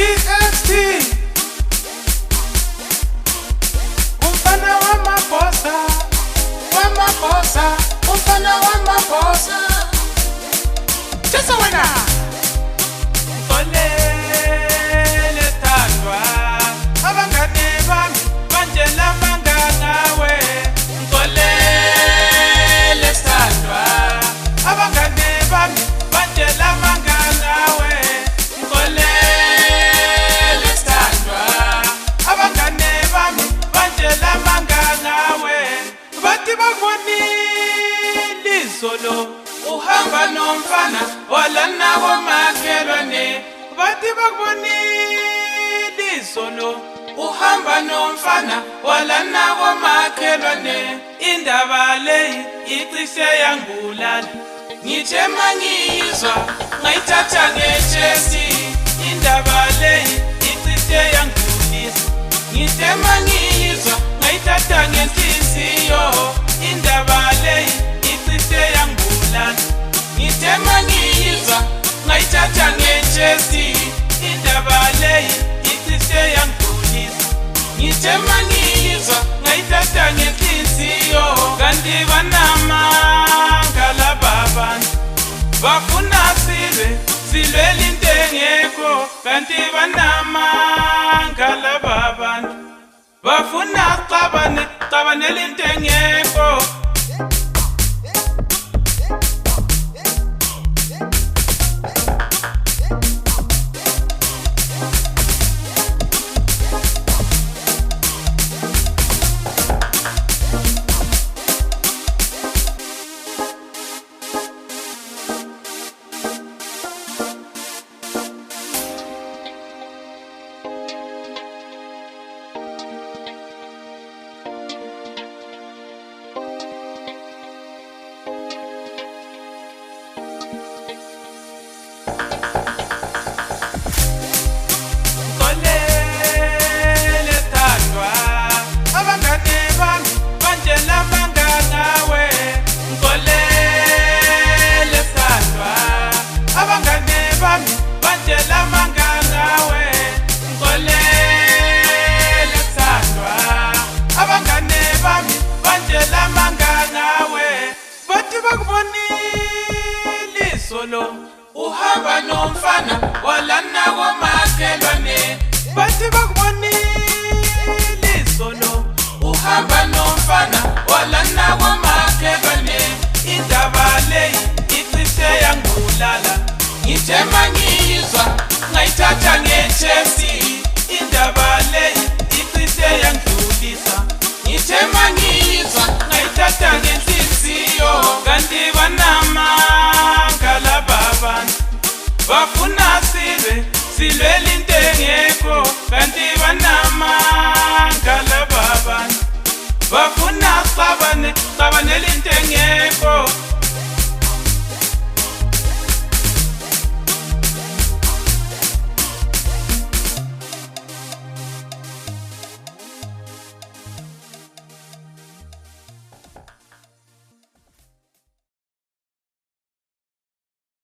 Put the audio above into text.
EXT umfana wamabosa umfana wamabosa Jesa wena Ngolele thandwa abangane bami manje lamanga ngawe Ngolele thandwa abangane bami manje lamanga ngawe Ngolele thandwa abangane bami manje lamanga ngawe bathi bakubonile izolo uhamba nomfana walana komakhelwane bathi bakubonile izolo uhamba nomfana walana komakhelwane indaba le icishe yangibulala ngithe mangizwa ngayithatha ngechesi indaba le icishe yangibulisa ngithe mangizwa ngayithatha ngenhliziyo indaba le icishe yangibulala ngithe mangizwa ngayithatha ngechesi indaba le icishe yangibulisa ngithe mangizwa ngayithatha ngenhliziyo kanti banamanga laba bantu bafuna silwela into engekho kanti banamanga laba bantu bafuna cabanela into engekho uhamba nomfana walana komakhelwane bathi bakubonile izolo uhamba nomfana walana komakhelwane indaba le icishe yangibulala ngithe mangizwa ngayithatha ngechesi indaba le icishe yangidlulisa ngithe mangizwa ngayithatha ngenhliziyo kanti banamanga laba bantu bafuna silwela into engekho kanti banamanga laba bantu bafuna cabanela into engekho